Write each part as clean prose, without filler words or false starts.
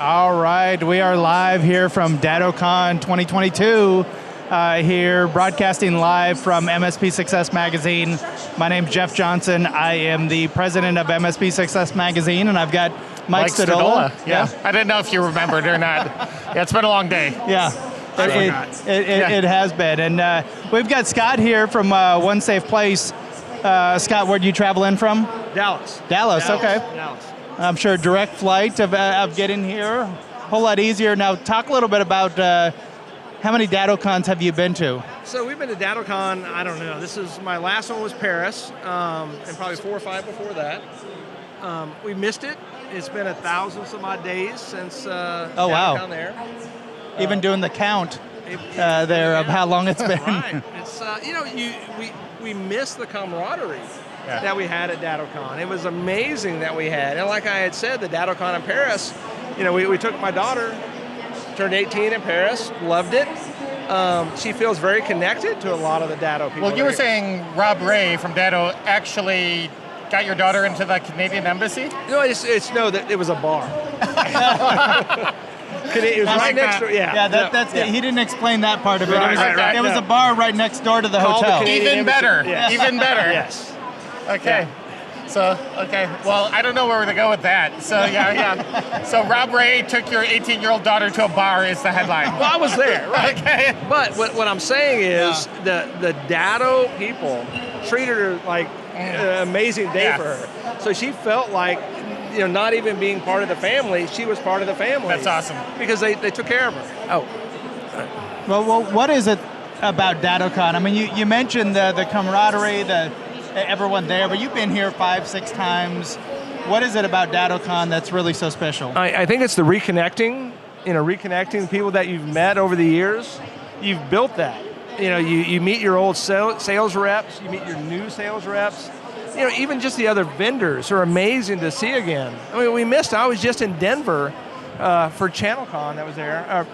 All right, we are live here from DattoCon 2022, here broadcasting live from MSP Success Magazine. My name's Jeff Johnson. I am the president of MSP Success Magazine, and I've got Mike Stodola. Yeah, I didn't know if you remembered or not. Yeah, it's been a long day. Yeah. It has been. And we've got Scott here from One Safe Place. Scott, where'd you travel in from? Dallas. Dallas, okay. Dallas. I'm sure direct flight of getting here, a whole lot easier. Now talk a little bit about how many DattoCons have you been to? So we've been to DattoCon, I don't know. This is, my last one was Paris, and probably 4 or 5 before that. We missed it. It's been 1,000 some odd days since DattoCon there. Even doing the count there of how long it's been. Right. It's, we miss the camaraderie that we had at DattoCon. It was amazing that we had. And like I had said, the DattoCon in Paris, we took my daughter, turned 18 in Paris, loved it. She feels very connected to a lot of the Datto people. Well, you were saying Rob Ray from Datto actually got your daughter into the Canadian embassy? No, it was a bar. It was right next door. Yeah, he didn't explain that part of it. Right, it was a bar right next door to the hotel. Even better. Yes. Even better. Yes. Okay. So, well, I don't know where to go with that. So, So Rob Ray took your 18-year-old daughter to a bar is the headline. Well, I was there, right? Okay. But what I'm saying is the Datto people treated her like an amazing day for her. So she felt like, not even being part of the family, she was part of the family. That's awesome. Because they took care of her. Oh. Well, what is it about DattoCon? I mean, you mentioned the camaraderie, everyone there, but you've been here 5, 6 times. What is it about DattoCon that's really so special? I think it's the reconnecting, reconnecting people that you've met over the years. You've built that. You meet your old sales reps, you meet your new sales reps. Even just the other vendors are amazing to see again. I mean, I was just in Denver for ChannelCon that was there,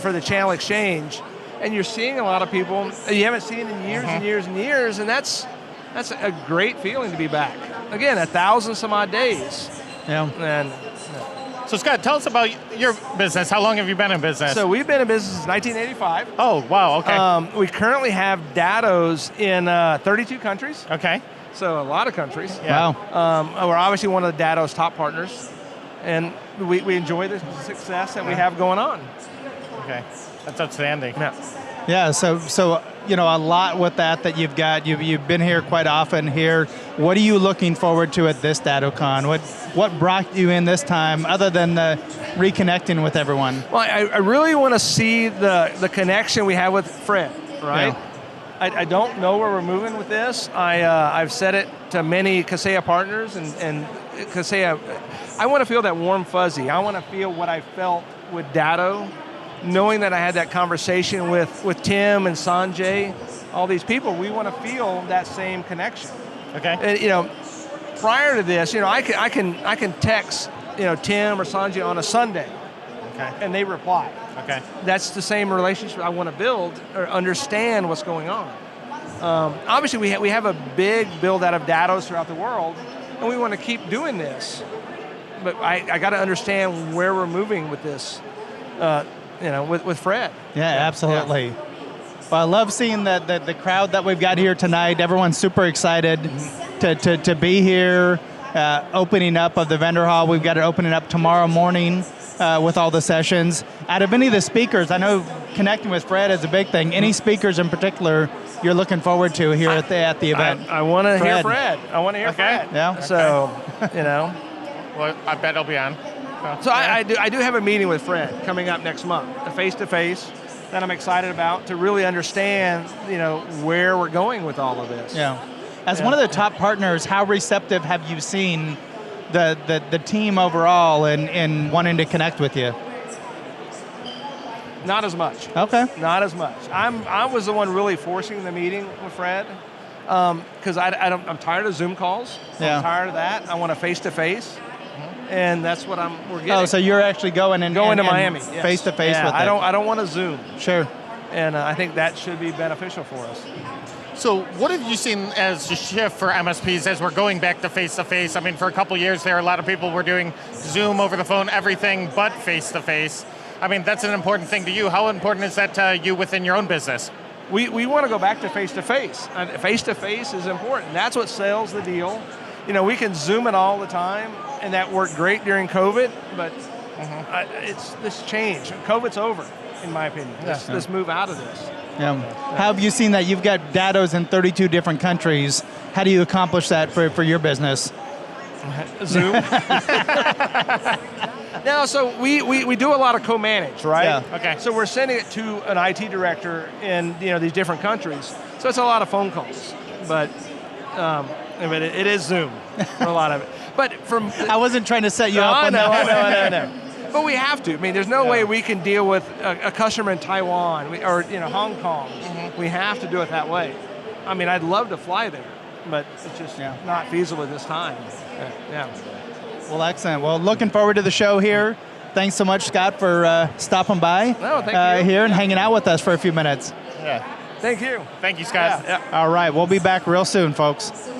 for the Channel Exchange, and you're seeing a lot of people you haven't seen in years and years and years, and that's a great feeling to be back. Again, 1,000 some odd days. Yeah. And so Scott, tell us about your business. How long have you been in business? So we've been in business since 1985. Oh, wow, okay. We currently have Dattos in 32 countries. Okay. So a lot of countries. Yeah. Wow. We're obviously one of the Datto's top partners, and we enjoy the success that we have going on. Okay, that's outstanding. Yeah. So a lot with that you've got. You've been here quite often here. What are you looking forward to at this DattoCon? What brought you in this time, other than the reconnecting with everyone? Well, I really want to see the connection we have with Fred. Right. Yeah. I don't know where we're moving with this. I've said it to many Kaseya partners, and Kaseya, I want to feel that warm fuzzy. I want to feel what I felt with Datto, knowing that I had that conversation with Tim and Sanjay, all these people. We want to feel that same connection. Okay. And, prior to this, I can text Tim or Sanjay on a Sunday, and they reply. Okay. That's the same relationship I want to build or understand what's going on. Obviously, we have a big build out of Dattos throughout the world, and we want to keep doing this. But I got to understand where we're moving with this, with Fred. Yeah, absolutely. Yeah. Well, I love seeing the crowd that we've got here tonight. Everyone's super excited to be here. Opening up of the vendor hall. We've got it opening up tomorrow morning. With all the sessions. Out of any of the speakers, I know connecting with Fred is a big thing. Any speakers in particular you're looking forward to here at the event? I want to hear Fred. I want to hear Fred. Yeah. So, Well, I bet I'll be on. So I do have a meeting with Fred coming up next month, a face-to-face that I'm excited about to really understand, where we're going with all of this. Yeah. As one of the top partners, how receptive have you seen the team overall in wanting to connect with you? Not as much. Okay. Not as much. I was the one really forcing the meeting with Fred because I'm tired of Zoom calls. Yeah. I'm tired of that. I want a face-to-face, and that's what we're getting. Oh, so you're actually going to Miami, face-to-face with I don't want to Zoom. Sure. And I think that should be beneficial for us. So what have you seen as a shift for MSPs as we're going back to face-to-face? I mean, for a couple years there, a lot of people were doing Zoom over the phone, everything but face-to-face. I mean, that's an important thing to you. How important is that to you within your own business? We want to go back to face-to-face. Face-to-face is important. That's what sells the deal. You know, we can Zoom it all the time, and that worked great during COVID, but it's this change. COVID's over, in my opinion. Let's move out of this. Yeah. How have you seen that? You've got Dattos in 32 different countries. How do you accomplish that for your business? Zoom. No, so we do a lot of co-manage, right? Yeah. Okay. So we're sending it to an IT director in these different countries. So it's a lot of phone calls, but it is Zoom for a lot of it. But I wasn't trying to set you up on that. I know. But we have to. I mean, there's no way we can deal with a customer in Taiwan or Hong Kong. We have to do it that way. I mean, I'd love to fly there, but it's just not feasible at this time. Yeah. Well, excellent. Well, looking forward to the show here. Thanks so much, Scott, for stopping by thank you. here and hanging out with us for a few minutes. Yeah. Thank you. Thank you, Scott. Yeah. All right, we'll be back real soon, folks.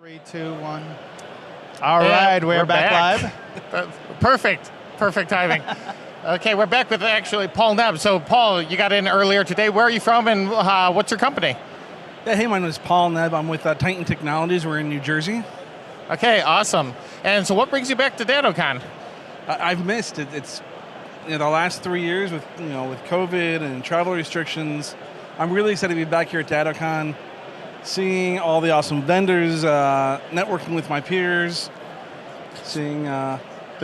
3, 2, 1. All right, we're back live. Perfect timing. Okay, we're back with actually Paul Nebb. So Paul, you got in earlier today. Where are you from and what's your company? Yeah, hey, my name is Paul Nebb. I'm with Titan Technologies. We're in New Jersey. Okay, awesome. And so what brings you back to DattoCon? I've missed it. It's the last 3 years with with COVID and travel restrictions. I'm really excited to be back here at DattoCon, seeing all the awesome vendors, networking with my peers, seeing the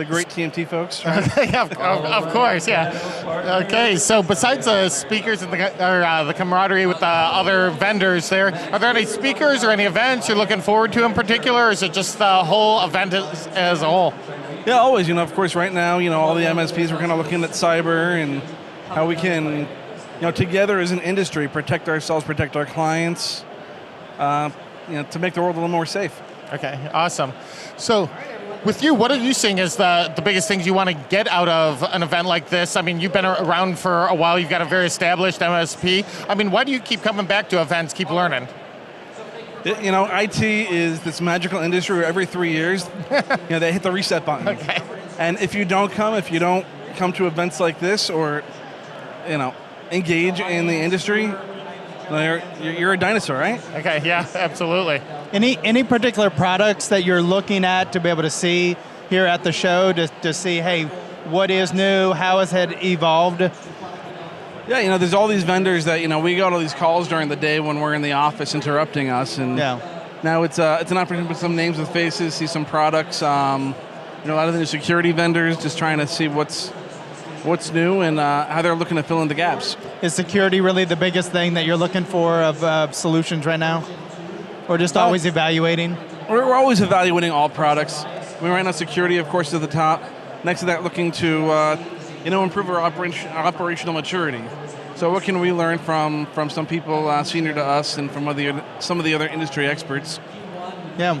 great TMT folks. Right? Yeah, of course, yeah. Okay, so besides the speakers and the camaraderie with the other vendors there, are there any speakers or any events you're looking forward to in particular, or is it just the whole event as a whole? Yeah, always. Of course, right now, all the MSPs, we're kind of looking at cyber and how we can, together as an industry, protect ourselves, protect our clients, to make the world a little more safe. Okay, awesome. So, with you, what are you seeing as the biggest things you want to get out of an event like this? I mean, you've been around for a while. You've got a very established MSP. I mean, why do you keep coming back to events, keep learning? IT is this magical industry where every 3 years, they hit the reset button. Okay. And if you don't come to events like this or, engage in the industry, you're a dinosaur, right? Okay, yeah, absolutely. Any particular products that you're looking at to be able to see here at the show to see, hey, what is new? How has it evolved? Yeah, there's all these vendors that, we got all these calls during the day when we're in the office interrupting us. And now it's an opportunity to put some names with faces, see some products. A lot of the new security vendors just trying to see what's new and how they're looking to fill in the gaps. Is security really the biggest thing that you're looking for of solutions right now? Or just always evaluating? We're always evaluating all products. Right now, security, of course, is at the top. Next to that, looking to improve our operational maturity. So what can we learn from some people senior to us and from some of the other industry experts? Yeah.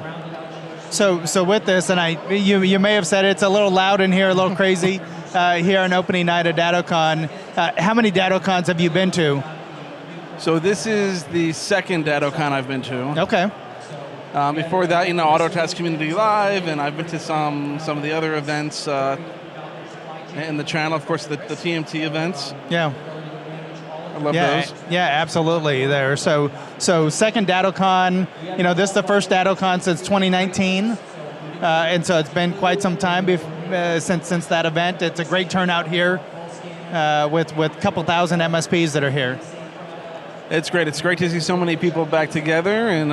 So with this, and you may have said it's a little loud in here, a little crazy here on opening night at DattoCon. How many DattoCons have you been to? So this is the second DattoCon I've been to. Okay. Before that, Autotask Community Live, and I've been to some of the other events in the channel, of course, the TMT events. Yeah. I love those. Yeah, absolutely. There. So second DattoCon. This is the first DattoCon since 2019, and so it's been quite some time since that event. It's a great turnout here with a couple thousand MSPs that are here. It's great. It's great to see so many people back together and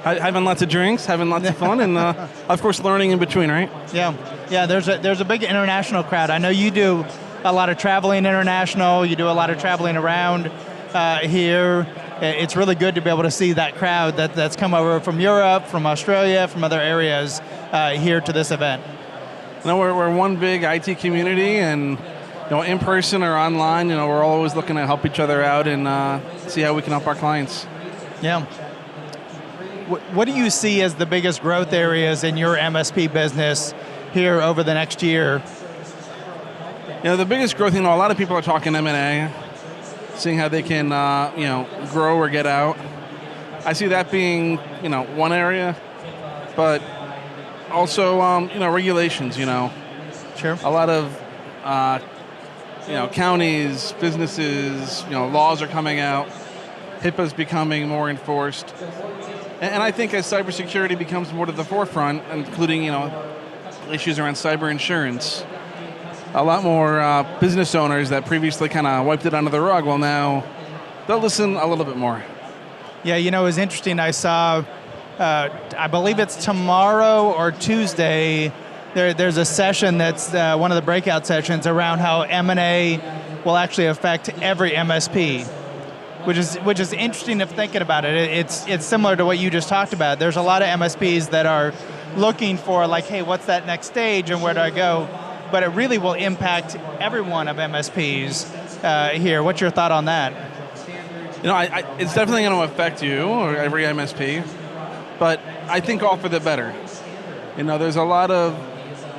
having lots of drinks, having lots of fun, and of course learning in between, right? Yeah. There's a big international crowd. I know you do a lot of traveling international. You do a lot of traveling around here. It's really good to be able to see that crowd that's come over from Europe, from Australia, from other areas here to this event. We're one big IT community, and in person or online, we're always looking to help each other out and see how we can help our clients. Yeah. What do you see as the biggest growth areas in your MSP business here over the next year? The biggest growth, a lot of people are talking M&A, seeing how they can, grow or get out. I see that being, one area, but also, regulations, Sure. A lot of, counties, businesses, laws are coming out. HIPAA's becoming more enforced. And I think as cybersecurity becomes more to the forefront, including, issues around cyber insurance, a lot more business owners that previously kind of wiped it under the rug, well, now they'll listen a little bit more. Yeah, it was interesting. I saw, I believe it's tomorrow or Tuesday, there's a session that's one of the breakout sessions around how M&A will actually affect every MSP, which is interesting if thinking about it. It's similar to what you just talked about. There's a lot of MSPs that are looking for hey, what's that next stage and where do I go? But it really will impact every one of MSPs here. What's your thought on that? It's definitely going to affect you or every MSP, but I think all for the better. There's a lot of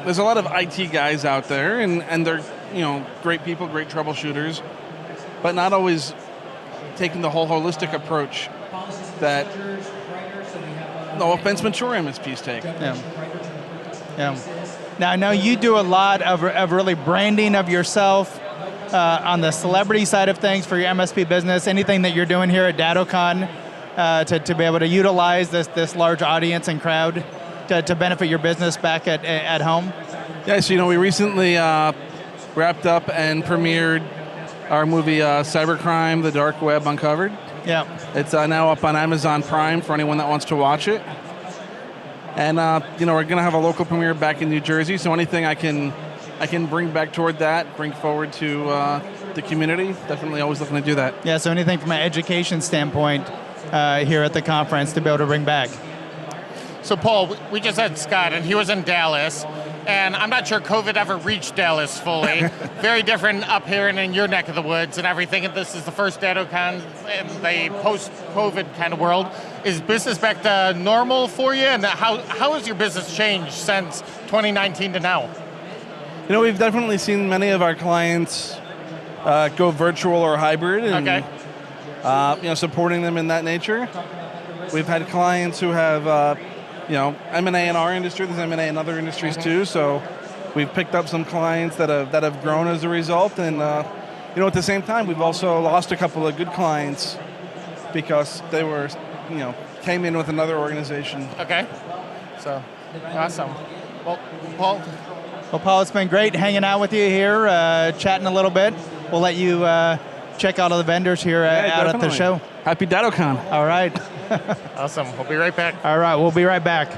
IT guys out there, and they're great people, great troubleshooters, but not always taking the whole holistic approach that no offense, mature MSPs take. Yeah. Yeah. Now I know you do a lot of really branding of yourself on the celebrity side of things for your MSP business. Anything that you're doing here at DattoCon to be able to utilize this large audience and crowd to benefit your business back at home? Yeah, so we recently wrapped up and premiered our movie Cybercrime: The Dark Web Uncovered. Yeah. It's now up on Amazon Prime for anyone that wants to watch it. And we're going to have a local premiere back in New Jersey, so anything I can bring back toward that, bring forward to the community, definitely always looking to do that. Yeah, so anything from an education standpoint here at the conference to be able to bring back. So Paul, we just had Scott, and he was in Dallas, and I'm not sure COVID ever reached Dallas fully. Very different up here and in your neck of the woods and everything, and this is the first DattoCon in the post-COVID kind of world. Is business back to normal for you, and how has your business changed since 2019 to now? We've definitely seen many of our clients go virtual or hybrid, and supporting them in that nature. We've had clients who have M&A in our industry. There's M&A in other industries too. So we've picked up some clients that have grown as a result, and at the same time, we've also lost a couple of good clients because they were came in with another organization. Okay. So awesome. Well, Paul. Well, Paul, it's been great hanging out with you here, chatting a little bit. We'll let you check out all the vendors here out at the show. Happy DattoCon. All right. Awesome. We'll be right back. All right, we'll be right back.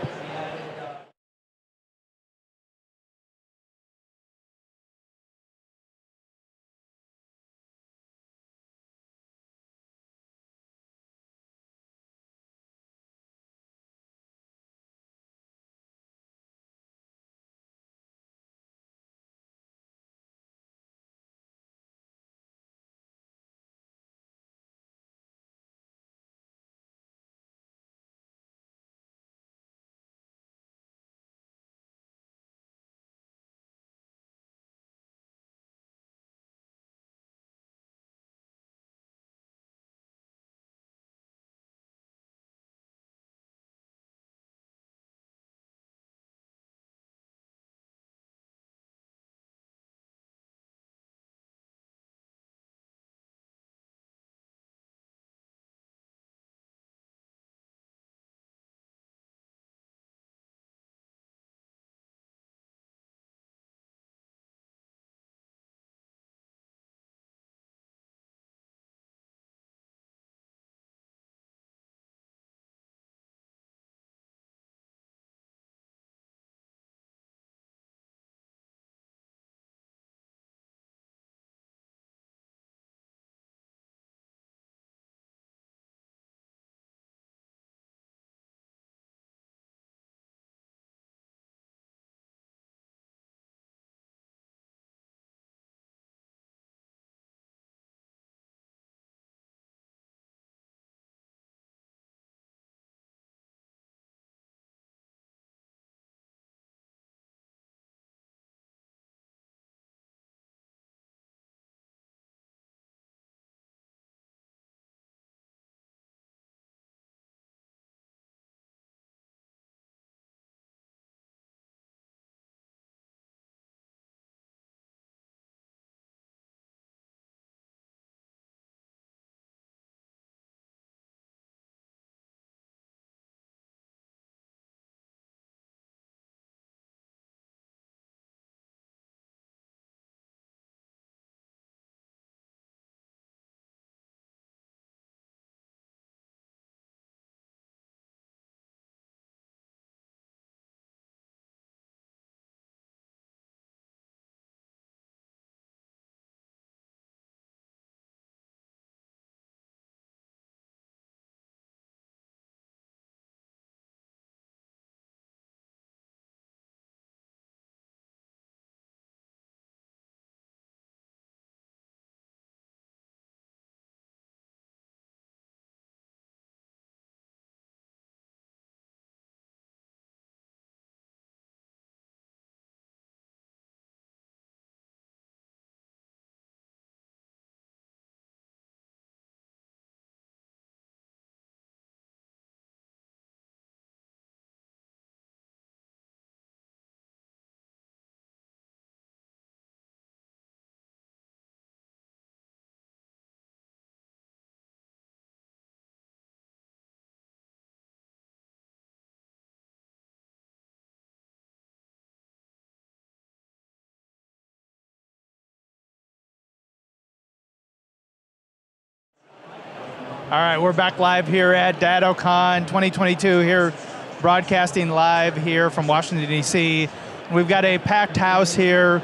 All right, we're back live here at DattoCon 2022 here, broadcasting live here from Washington, D.C. We've got a packed house here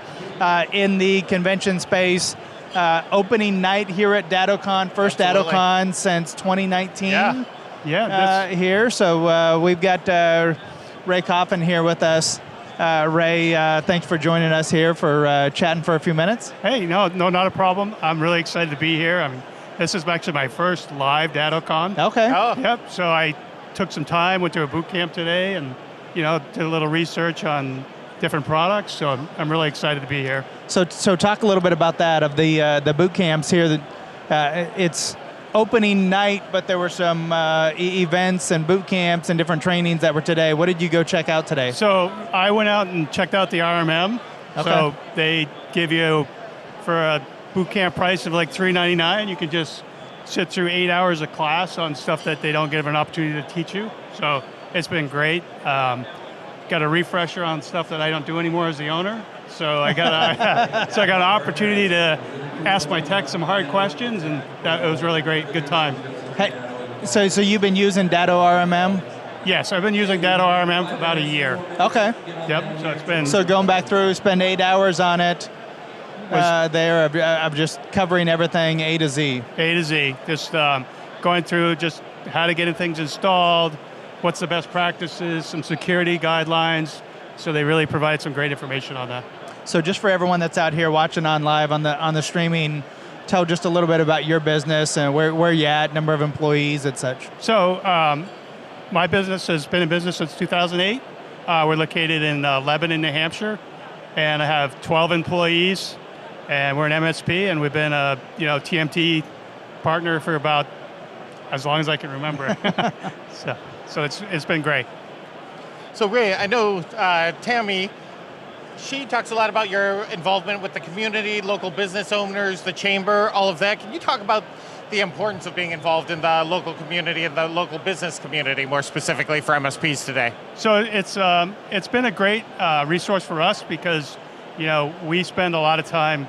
in the convention space. Opening night here at DattoCon, first Absolutely. DattoCon since 2019 Yeah. here. So we've got Ray Coffin here with us. Ray, thanks for joining us here for chatting for a few minutes. Hey, no, not a problem. I'm really excited to be here. This is actually my first live DattoCon. Okay. Oh. Yep. So I took some time, went to a boot camp today, and did a little research on different products. So I'm really excited to be here. So talk a little bit about that of the boot camps here. It's opening night, but there were some events and boot camps and different trainings that were today. What did you go check out today? So I went out and checked out the RMM. Okay. So they give you, for a boot camp price of like $3.99, you can just sit through 8 hours of class on stuff that they don't give an opportunity to teach you. So it's been great. Got a refresher on stuff that I don't do anymore as the owner. So I got an opportunity to ask my tech some hard questions, and it was really great, good time. Hey, so you've been using Datto RMM? Yes, I've been using Datto RMM for about a year. Okay. Yep. So it's been. So going back through, spend 8 hours on it. There of just covering everything A to Z. A to Z, just going through just how to get things installed, what's the best practices, some security guidelines. So they really provide some great information on that. So just for everyone that's out here watching on live on the streaming, tell just a little bit about your business and where you at, number of employees, and such. So my business has been in business since 2008. We're located in Lebanon, New Hampshire, and I have 12 employees. And we're an MSP, and we've been a TMT partner for about as long as I can remember. so it's been great. So Ray, I know Tammy, she talks a lot about your involvement with the community, local business owners, the chamber, all of that. Can you talk about the importance of being involved in the local community and the local business community, more specifically for MSPs today? So it's been a great resource for us because we spend a lot of time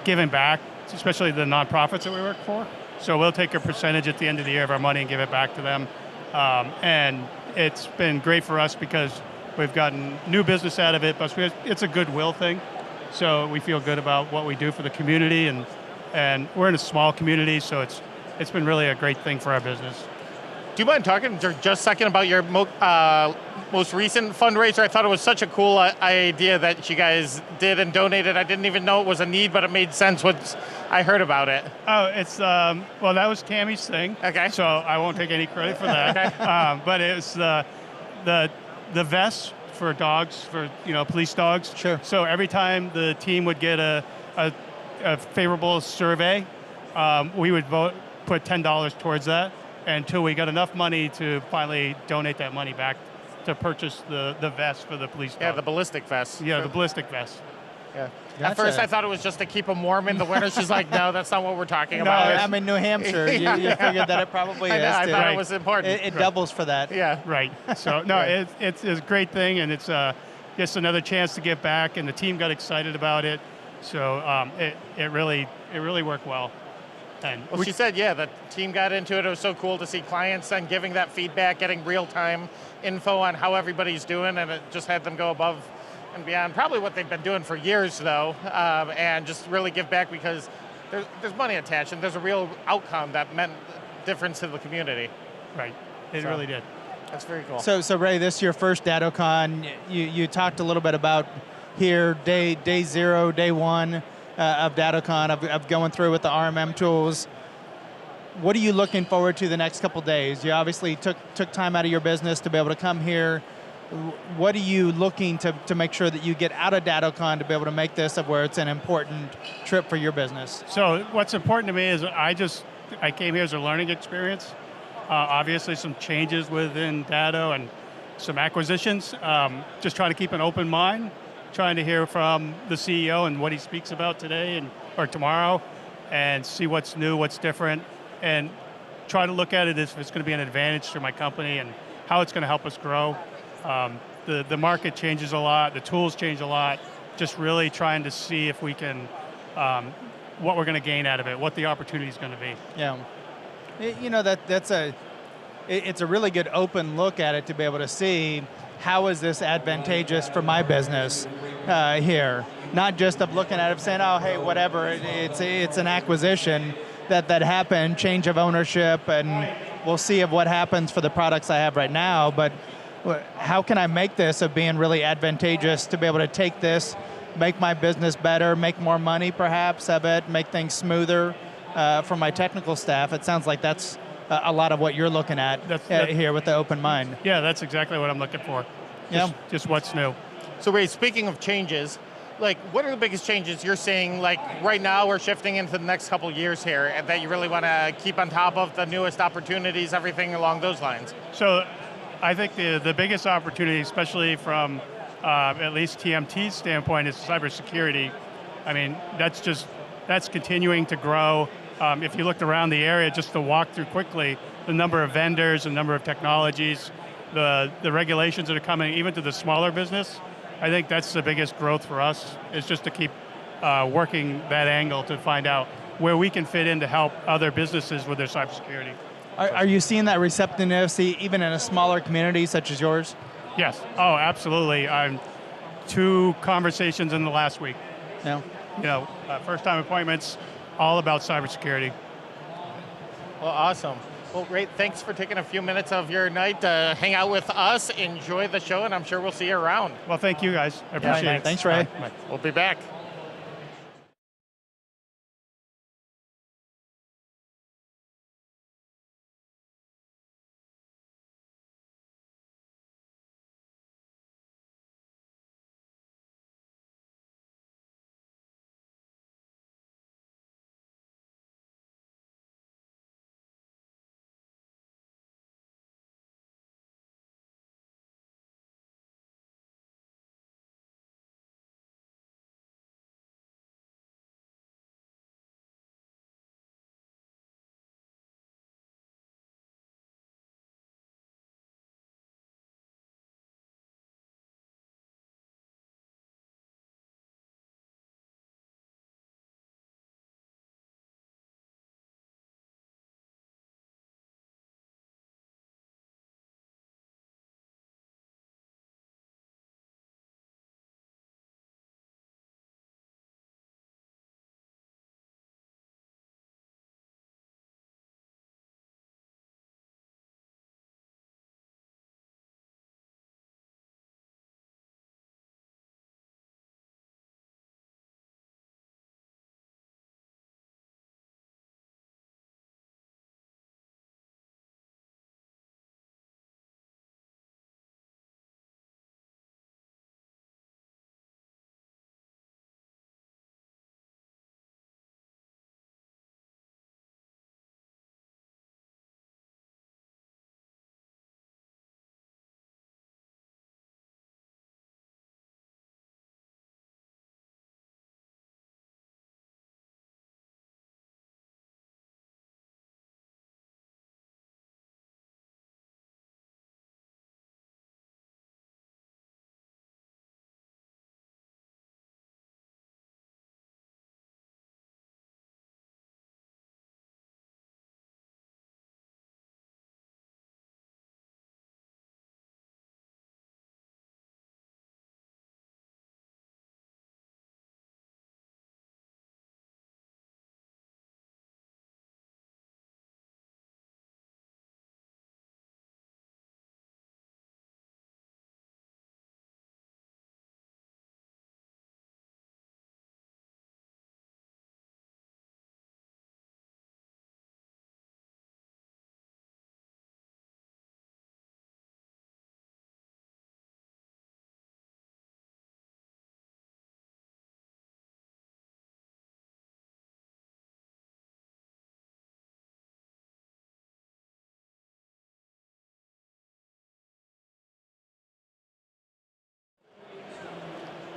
giving back, especially the nonprofits that we work for. So we'll take a percentage at the end of the year of our money and give it back to them. And it's been great for us because we've gotten new business out of it, but it's a goodwill thing. So we feel good about what we do for the community, and we're in a small community, so it's been really a great thing for our business. Do you mind talking just a second about your most recent fundraiser? I thought it was such a cool idea that you guys did and donated. I didn't even know it was a need, but it made sense once I heard about it. Oh, it's that was Tammy's thing. Okay. So I won't take any credit for that. Okay. But it's the vests for dogs, for police dogs. Sure. So every time the team would get a favorable survey, we would put $10 towards that until we got enough money to finally donate that money back to purchase the vest for the police dog. Yeah, the ballistic vest. Yeah, the ballistic vest. Yeah. Gotcha. At first I thought it was just to keep them warm in the winter. She's like, no, that's not what we're talking No, about. I'm in New Hampshire. You figured that it probably I is. know, I too. thought it was important. It doubles for that. Yeah. Right. So no, it's a great thing, and it's just another chance to give back. And the team got excited about it, so it really worked well. And Well, she said, yeah, the team got into it. It was so cool to see clients and giving that feedback, getting real-time info on how everybody's doing, and it just had them go above and beyond. Probably what they've been doing for years, though, and just really give back because there's money attached, and there's a real outcome that meant difference to the community. right, it really did. That's very cool. So Ray, this is your first DattoCon. You talked a little bit about here day 0, day 1 of DattoCon, of going through with the RMM tools. What are you looking forward to the next couple days? You obviously took time out of your business to be able to come here. What are you looking to make sure that you get out of DattoCon to be able to make this of where it's an important trip for your business? So what's important to me is I came here as a learning experience. Obviously some changes within Datto and some acquisitions. Just trying to keep an open mind, trying to hear from the CEO and what he speaks about today or tomorrow, and see what's new, what's different, and try to look at it as if it's going to be an advantage to my company and how it's going to help us grow. The market changes a lot, the tools change a lot, just really trying to see if we can, what we're going to gain out of it, what the opportunity is going to be. Yeah. It's a really good open look at it to be able to see how is this advantageous for my business here. Not just of looking at it saying, oh, hey, whatever, it's an acquisition that happened, change of ownership, and we'll see of what happens for the products I have right now, but how can I make this of being really advantageous to be able to take this, make my business better, make more money perhaps of it, make things smoother for my technical staff. It sounds like that's a lot of what you're looking at here with the open mind. Yeah, that's exactly what I'm looking for. Just what's new. So Ray, speaking of changes, like what are the biggest changes you're seeing, like right now we're shifting into the next couple years here, and that you really want to keep on top of the newest opportunities, everything along those lines? So I think the biggest opportunity, especially from at least TMT's standpoint, is cybersecurity. I mean, that's continuing to grow. If you looked around the area, just to walk through quickly, the number of vendors, the number of technologies, the regulations that are coming, even to the smaller business, I think that's the biggest growth for us, is just to keep working that angle to find out where we can fit in to help other businesses with their cybersecurity. Are you seeing that receptiveness even in a smaller community such as yours? Yes. Oh, absolutely. 2 conversations in the last week. Yeah. First-time appointments, all about cybersecurity. Well, awesome. Well, great. Thanks for taking a few minutes of your night to hang out with us. Enjoy the show, and I'm sure we'll see you around. Well, thank you guys. I appreciate it. Thanks, Ray. Bye. We'll be back.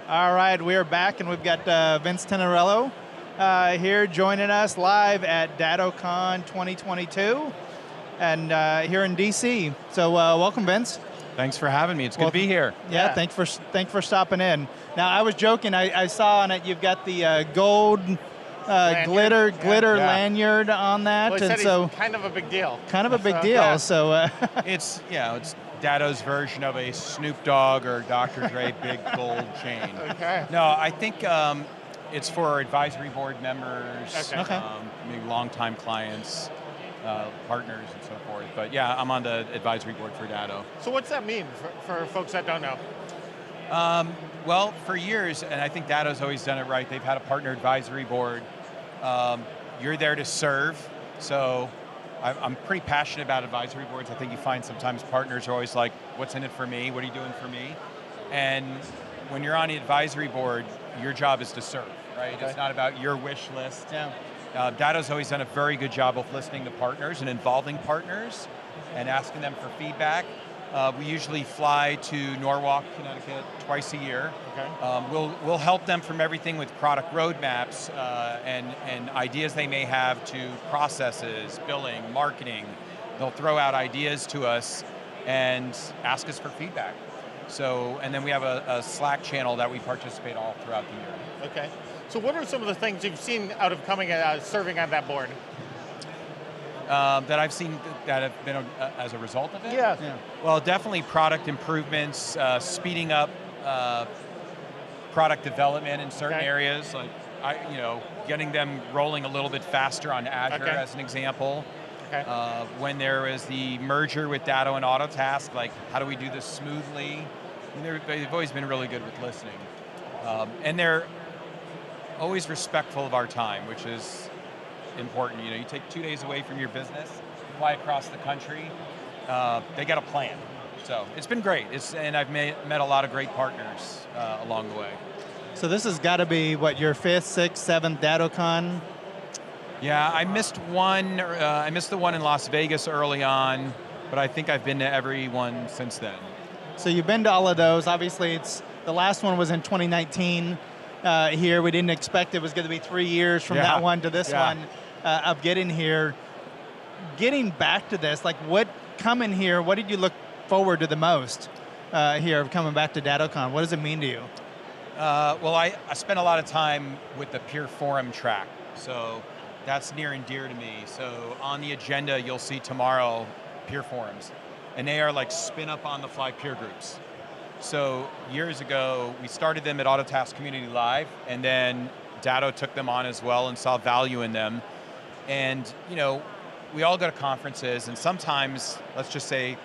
All right, we are back, and we've got Vince Tenorello here joining us live at DattoCon 2022, and here in DC. So welcome, Vince. Thanks for having me. It's good to be here. Yeah, thanks for stopping in. Now, I was joking. I saw on it you've got the gold glitter Yeah. lanyard on that, Well, he and said so he's kind of a big deal. kind of a big So, deal. yeah. So It's it's Datto's version of a Snoop Dogg or Dr. Dre big gold chain. Okay. No, I think it's for our advisory board members, Okay. maybe longtime clients, partners, and so forth. But yeah, I'm on the advisory board for Datto. So what's that mean for folks that don't know? Well, for years, and I think Datto's always done it right, they've had a partner advisory board. You're there to serve, so I'm pretty passionate about advisory boards. I think you find sometimes partners are always like, what's in it for me? What are you doing for me? And when you're on the advisory board, your job is to serve, right? Okay. It's not about your wish list. yeah. Datto's always done a very good job of listening to partners and involving partners and asking them for feedback. We usually fly to Norwalk, Connecticut twice a year. Okay. We'll help them from everything with product roadmaps and ideas they may have to processes, billing, marketing. They'll throw out ideas to us and ask us for feedback. So, and then we have a Slack channel that we participate all throughout the year. Okay. So what are some of the things you've seen out of coming serving on that board? That I've seen that have been as a result of it? Yeah. Well, definitely product improvements, speeding up product development in certain Okay. areas, like getting them rolling a little bit faster on Azure, Okay. as an example. Okay. When there was the merger with Datto and Autotask, like how do we do this smoothly? And they've always been really good with listening, and they're always respectful of our time, which is important. You take 2 days away from your business, fly across the country. They got a plan, so it's been great. And I've met a lot of great partners along the way. So this has got to be what, your 5th, 6th, 7th DattoCon? Yeah, I missed one. I missed the one in Las Vegas early on, but I think I've been to every one since then. So you've been to all of those. Obviously, the last one was in 2019 here. We didn't expect it was going to be 3 years from that one to this one of getting here. Getting back to this, like what coming here, what did you look forward to the most here of coming back to DattoCon? What does it mean to you? Well, I spent a lot of time with the peer forum track, so that's near and dear to me. So on the agenda, you'll see tomorrow peer forums, and they are like spin up on the fly peer groups. So years ago, we started them at Autotask Community Live, and then Datto took them on as well and saw value in them. And we all go to conferences, and sometimes, let's just say,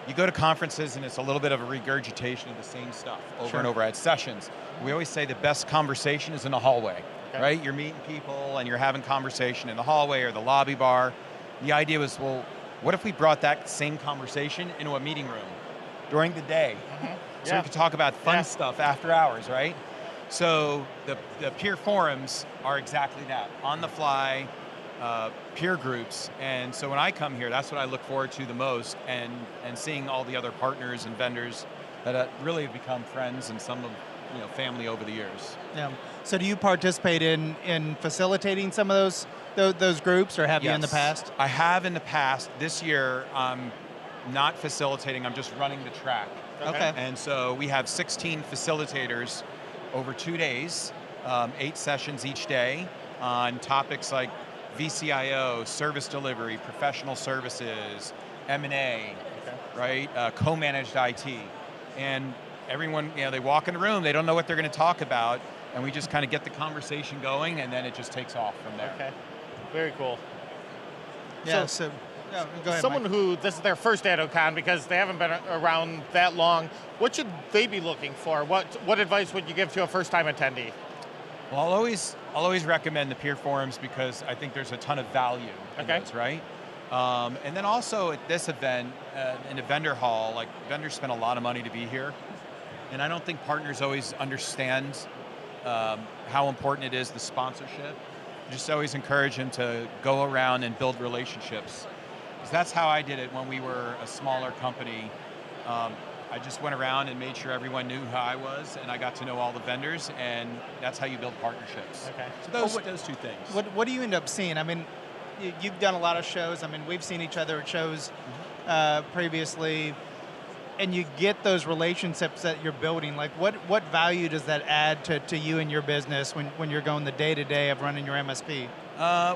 you go to conferences and it's a little bit of a regurgitation of the same stuff over and over at sessions. We always say the best conversation is in the hallway, right? You're meeting people and you're having conversation in the hallway or the lobby bar. The idea was, well, what if we brought that same conversation into a meeting room during the day? So we could talk about fun stuff after hours, right? So the peer forums are exactly that, on the fly, peer groups. And so when I come here, that's what I look forward to the most, and seeing all the other partners and vendors that really have become friends and some of family over the years. Yeah. So do you participate in facilitating some of those groups, or have you in the past? I have in the past. This year, I'm not facilitating, I'm just running the track. Okay. And so we have 16 facilitators over 2 days, 8 sessions each day on topics like VCIO, service delivery, professional services, M&A, right? Co-managed IT. And everyone, they walk in the room, they don't know what they're going to talk about, and we just kind of get the conversation going, and then it just takes off from there. Okay, very cool. Yeah, so go ahead, someone Mike. who, this is their first DattoCon because they haven't been around that long, what should they be looking for? What advice would you give to a first-time attendee? Well, I'll always recommend the peer forums because I think there's a ton of value in those, right? And then also at this event, in a vendor hall, like vendors spend a lot of money to be here. And I don't think partners always understand how important it is, the sponsorship. I just always encourage them to go around and build relationships. Because that's how I did it when we were a smaller company. I just went around and made sure everyone knew who I was, and I got to know all the vendors, and that's how you build partnerships. Okay. So those two things. What do you end up seeing? I mean, you've done a lot of shows. I mean, we've seen each other at shows previously. and you get those relationships that you're building, like what value does that add to you and your business when you're going the day-to-day of running your MSP?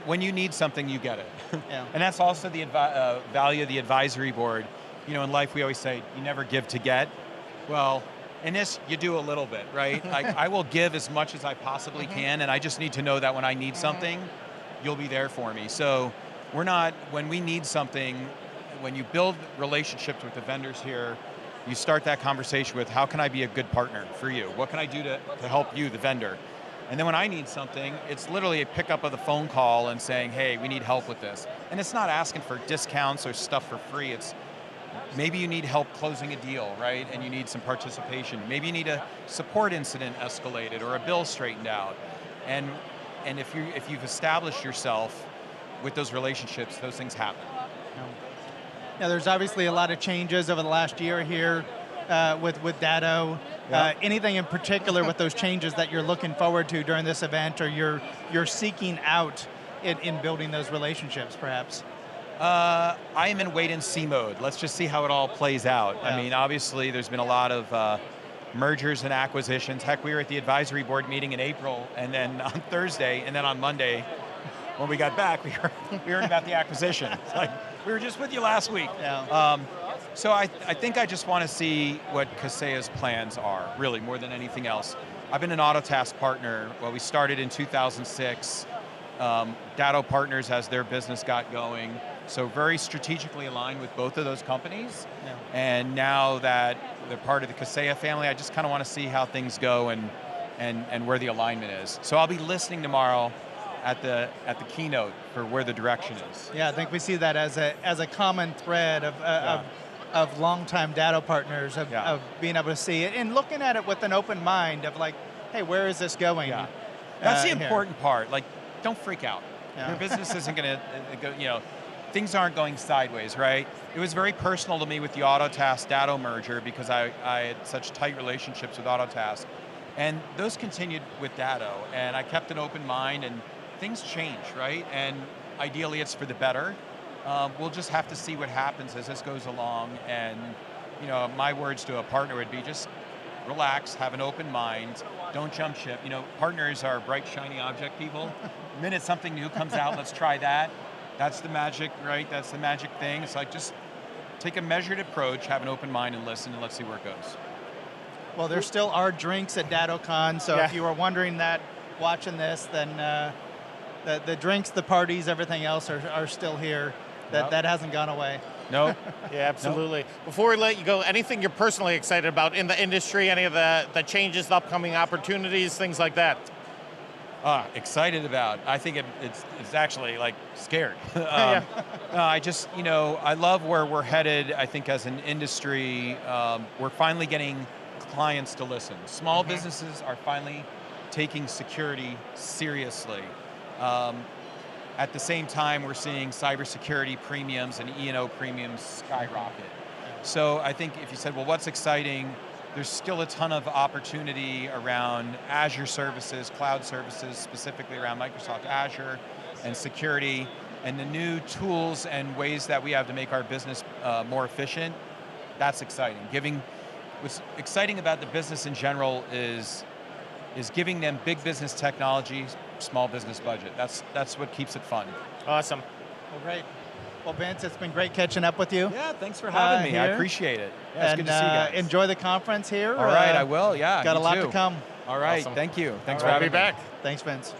When you need something, you get it. Yeah. And that's also the value of the advisory board. You know, in life we always say, you never give to get. Well, in this, you do a little bit, right? I will give as much as I possibly can, and I just need to know that when I need something, you'll be there for me. So when we need something, when you build relationships with the vendors here, you start that conversation with, how can I be a good partner for you? What can I do to help you, the vendor? And then when I need something, it's literally a pickup of the phone call and saying, hey, we need help with this. And it's not asking for discounts or stuff for free. It's maybe you need help closing a deal, right? And you need some participation. Maybe you need a support incident escalated or a bill straightened out. And if you've established yourself with those relationships, those things happen. Now, there's obviously a lot of changes over the last year here with Datto. Yeah. Anything in particular with those changes that you're looking forward to during this event, or you're seeking out in building those relationships, perhaps? I am in wait and see mode. Let's just see how it all plays out. Yeah. I mean, obviously, there's been a lot of mergers and acquisitions. Heck, we were at the advisory board meeting in April, and then on Thursday, and then on Monday, when we got back, we heard about the acquisition. It's like, we were just with you last week. Yeah. So I think I just want to see what Kaseya's plans are, really, more than anything else. I've been an Autotask partner. Well, we started in 2006. Datto partners as their business got going. So very strategically aligned with both of those companies. Yeah. And now that they're part of the Kaseya family, I just kind of want to see how things go and where the alignment is. So I'll be listening tomorrow at the keynote for where the direction is. Yeah, I think we see that as a common thread of longtime Datto partners of being able to see it and looking at it with an open mind of like, hey, where is this going? Yeah. That's the here? important part. Like, don't freak out. Yeah. Your business isn't going to go, things aren't going sideways, right? It was very personal to me with the Autotask Datto merger because I had such tight relationships with Autotask. And those continued with Datto. And I kept an open mind, and things change, right? And ideally it's for the better. We'll just have to see what happens as this goes along. And my words to a partner would be just relax, have an open mind, don't jump ship. Partners are bright, shiny object people. The minute something new comes out, let's try that. That's the magic, right? That's the magic thing. It's like, just take a measured approach, have an open mind, and listen, and let's see where it goes. Well, there still are drinks at DattoCon, so if you were wondering that watching this, then the drinks, the parties, everything else are still here. That hasn't gone away. No. Yeah, absolutely. Before we let you go, anything you're personally excited about in the industry, any of the changes, the upcoming opportunities, things like that? Excited about. I think it's actually like scared. I just, I love where we're headed. I think as an industry, we're finally getting clients to listen. Small businesses are finally taking security seriously. At the same time, we're seeing cybersecurity premiums and E&O premiums skyrocket. So I think if you said, well, what's exciting? There's still a ton of opportunity around Azure services, cloud services, specifically around Microsoft Azure and security, and the new tools and ways that we have to make our business more efficient. That's exciting. What's exciting about the business in general is giving them big business technology, small business budget. That's what keeps it fun. Awesome. Well, great. Well, Vince, it's been great catching up with you. Yeah, thanks for having me. I appreciate it. Yeah, it's good to see you guys. Enjoy the conference here. All right, I will. Yeah, got a lot too. to come. All right, Awesome. Thank you. Thanks for I'll having be me. back. Thanks, Vince.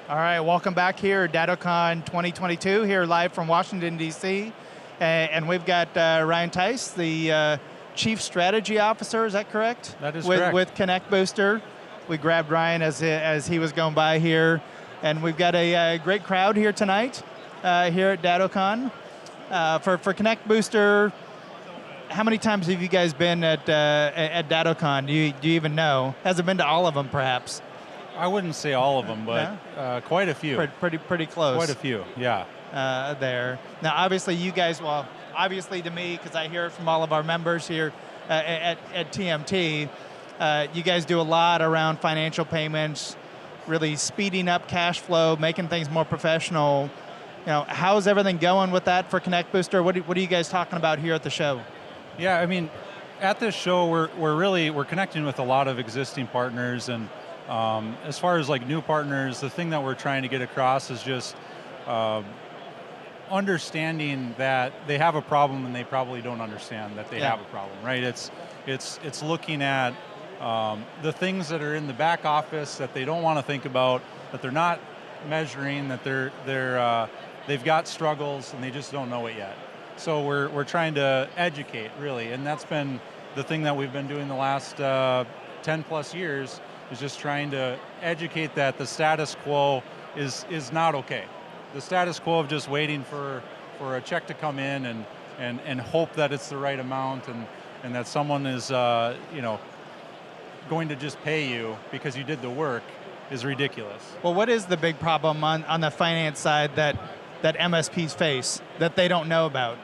All right, welcome back here, DattoCon 2022, here live from Washington, D.C. And we've got Ryan Tice, the Chief Strategy Officer, is that correct? That is with, correct. With Connect Booster. We grabbed Ryan as he was going by here. And we've got a great crowd here tonight, here at DattoCon. For Connect Booster, how many times have you guys been at DattoCon? Do you even know? Hasn't been to all of them, perhaps? I wouldn't say all of them, but quite a few. Pretty close. Quite a few, yeah. There. Now, obviously, you guys, well, obviously to me, because I hear it from all of our members here at TMT, you guys do a lot around financial payments, really speeding up cash flow, making things more professional. You know, how's everything going with that for Connect Booster? What are you guys talking about here at the show? Yeah, I mean, at this show, we're connecting with a lot of existing partners, and as far as like new partners, the thing that we're trying to get across is just understanding that they have a problem and they probably don't understand that they have a problem, right? It's looking at the things that are in the back office that they don't want to think about, that they're not measuring, that they've got struggles and they just don't know it yet. So we're trying to educate, really, and that's been the thing that we've been doing the last 10 plus years, is just trying to educate that the status quo is not okay. The status quo of just waiting for a check to come in and hope that it's the right amount and that someone is going to just pay you because you did the work is ridiculous. Well, what is the big problem on the finance side that MSPs face that they don't know about,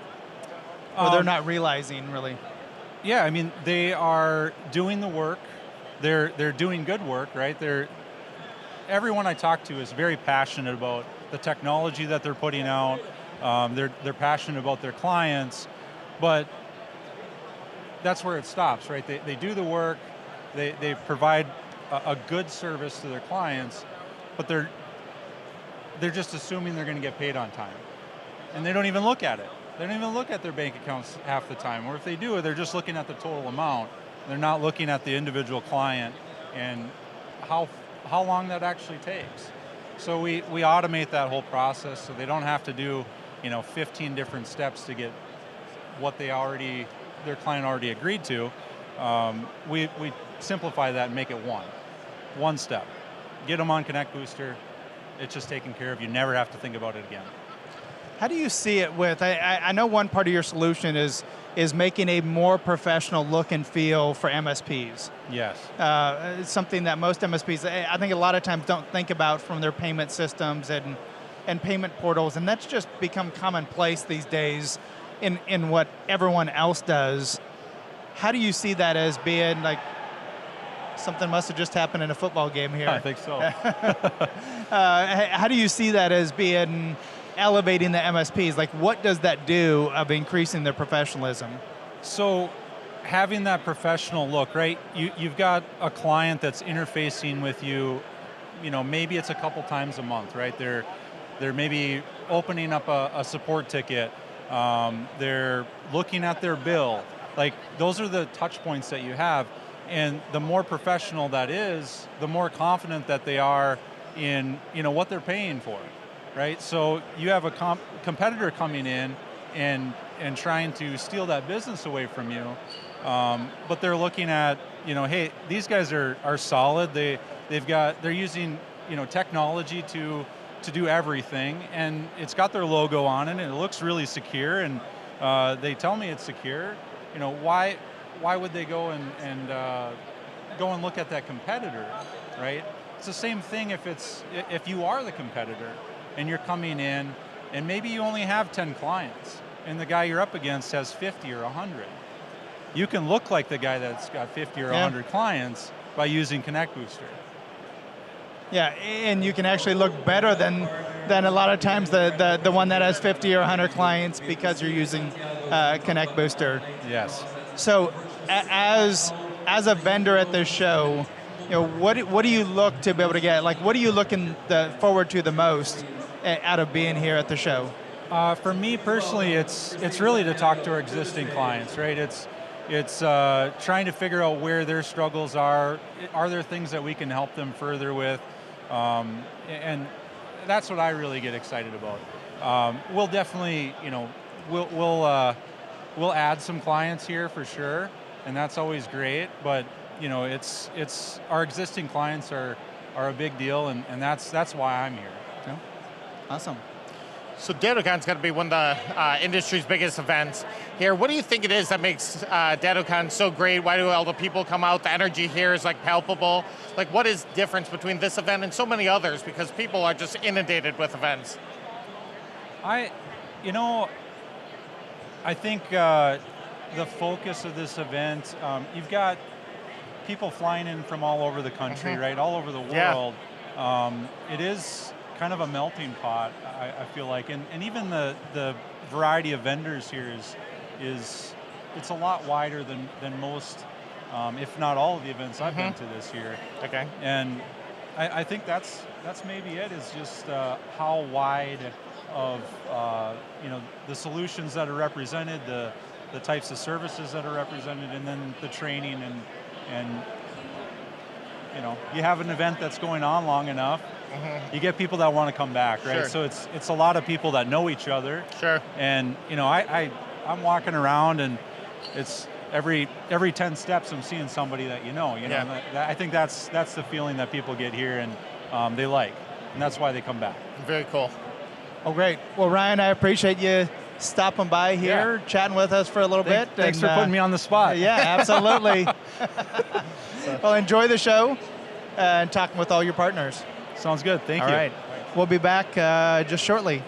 or they're not realizing, really? Yeah, I mean, they are doing the work. They're doing good work, right? Everyone I talk to is very passionate about the technology that they're putting out. They're passionate about their clients, but that's where it stops, right? They do the work, they provide a good service to their clients, but they're just assuming they're going to get paid on time. And they don't even look at it. They don't even look at their bank accounts half the time, or if they do, they're just looking at the total amount. They're not looking at the individual client and how long that actually takes. So we automate that whole process so they don't have to do 15 different steps to get what their client already agreed to. We simplify that and make it one step. Get them on Connect Booster. It's just taken care of. You never have to think about it again. How do you see it with, I know one part of your solution is making a more professional look and feel for MSPs. Yes. It's something that most MSPs, I think a lot of times don't think about from their payment systems and payment portals, and that's just become commonplace these days in what everyone else does. How do you see that as being like, something must have just happened in a football game here. I think so. How do you see that as being elevating the MSPs? Like, what does that do of increasing their professionalism? So having that professional look, right? You've got a client that's interfacing with you, maybe it's a couple times a month, right? They're maybe opening up a support ticket. They're looking at their bill. Like, those are the touch points that you have. And the more professional that is, the more confident that they are in what they're paying for, right? So you have a competitor coming in and trying to steal that business away from you, but they're looking at, hey, these guys are solid. They're using technology to do everything, and it's got their logo on it, and it looks really secure, and they tell me it's secure. Why would they go and look at that competitor, right? It's the same thing if you are the competitor and you're coming in and maybe you only have 10 clients and the guy you're up against has 50 or 100. You can look like the guy that's got 50 or 100 clients by using Connect Booster. Yeah, and you can actually look better than a lot of times the one that has 50 or 100 clients because you're using Connect Booster. Yes. So as a vendor at this show, what do you look to be able to get? Like, what are you looking forward to the most out of being here at the show? For me personally, it's really to talk to our existing clients, right? It's trying to figure out where their struggles are. Are there things that we can help them further with? And that's what I really get excited about. We'll definitely, we'll add some clients here for sure, and that's always great. But it's our existing clients are a big deal, and that's why I'm here. Yeah. Awesome. So DattoCon's got to be one of the industry's biggest events here. What do you think it is that makes DattoCon so great? Why do all the people come out? The energy here is like palpable. Like, what is the difference between this event and so many others? Because people are just inundated with events. I think the focus of this event, you've got people flying in from all over the country, right? All over the world. Yeah. It is kind of a melting pot, I feel like, and even the variety of vendors here is it's a lot wider than most, if not all of the events I've been to this year. Okay. And I think that's maybe it, is just how wide of the solutions that are represented, the types of services that are represented, and then the training and you have an event that's going on long enough, you get people that want to come back, right? Sure. So it's a lot of people that know each other. Sure. And I'm walking around, and it's every 10 steps I'm seeing somebody that you know. Yeah. I think that's the feeling that people get here, and they like, and that's why they come back. Very cool. Oh, great. Well, Ryan, I appreciate you stopping by here, chatting with us for a little bit. Thanks for putting me on the spot. Yeah, absolutely. Well, enjoy the show and talking with all your partners. Sounds good. Thank you. All right. We'll be back just shortly.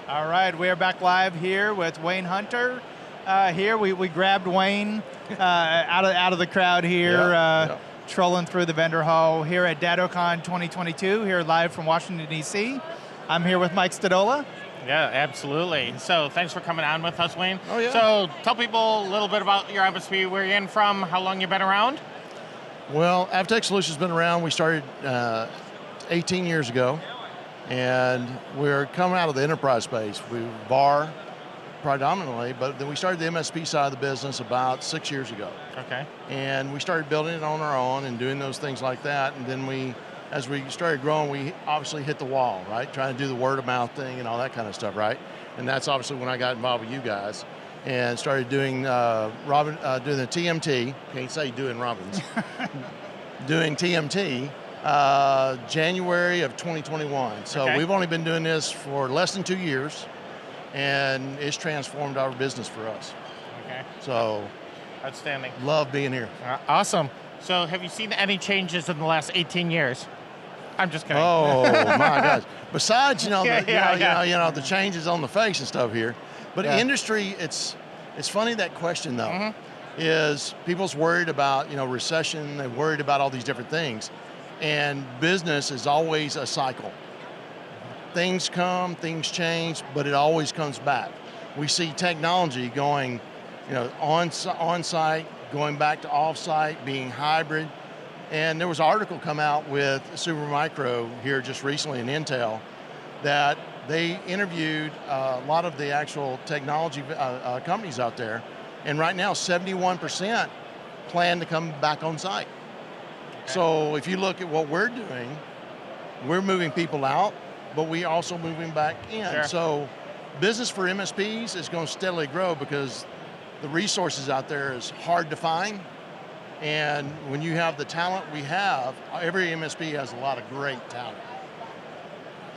All right, we are back live here with Wayne Hunter. Here we grabbed Wayne out of the crowd here, trolling through the vendor hall here at DattoCon 2022. Here live from Washington D.C. I'm here with Mike Stodola. Yeah, absolutely. So thanks for coming on with us, Wayne. Oh, yeah. So tell people a little bit about your MSP, where you're in from, how long you've been around. Well, Avtech Solutions has been around. We started 18 years ago, and we're coming out of the enterprise space. We VAR predominantly, but then we started the MSP side of the business about 6 years ago. Okay. And we started building it on our own and doing those things like that. And then as we started growing, we obviously hit the wall, right? Trying to do the word of mouth thing and all that kind of stuff, right? And that's obviously when I got involved with you guys and started doing doing the TMT. Can't say doing Robins. Doing TMT. January of 2021. So Okay. we've only been doing this for less than 2 years, and it's transformed our business for us. Okay. So Outstanding. love being here. Awesome. So have you seen any changes in the last 18 years? I'm just kidding. Oh my gosh! Besides, Yeah, the changes on the face and stuff here, but Yeah. industry, it's funny that question though, is people's worried about recession, they're worried about all these different things, and business is always a cycle. Things come, things change, but it always comes back. We see technology going, on site, going back to off site, being hybrid. And there was an article come out with Supermicro here just recently in Intel that they interviewed a lot of the actual technology companies out there, and right now 71% plan to come back on site. Okay. So if you look at what we're doing, we're moving people out, but we also moving back in. Sure. So business for MSPs is going to steadily grow because the resources out there is hard to find. And when you have the talent we have, every MSP has a lot of great talent.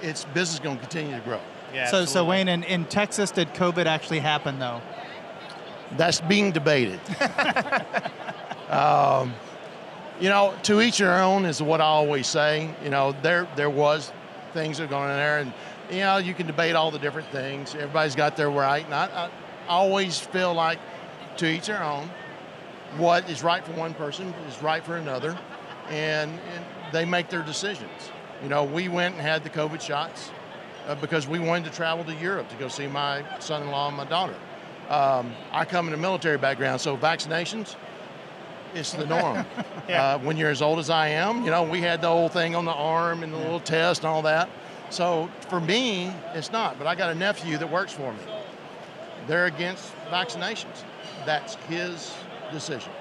Its business is going to continue to grow. Yeah, So Wayne, in Texas, did COVID actually happen though? That's being debated. To each their own is what I always say. There was things that are going on there, and you can debate all the different things. Everybody's got their right, and I always feel like to each their own. What is right for one person is right for another, and they make their decisions. We went and had the COVID shots because we wanted to travel to Europe to go see my son-in-law and my daughter. I come in a military background, so vaccinations, it's the norm. Yeah. When you're as old as I am, we had the whole thing on the arm and the little test and all that. So for me, it's not, but I got a nephew that works for me. They're against vaccinations. That's his decision,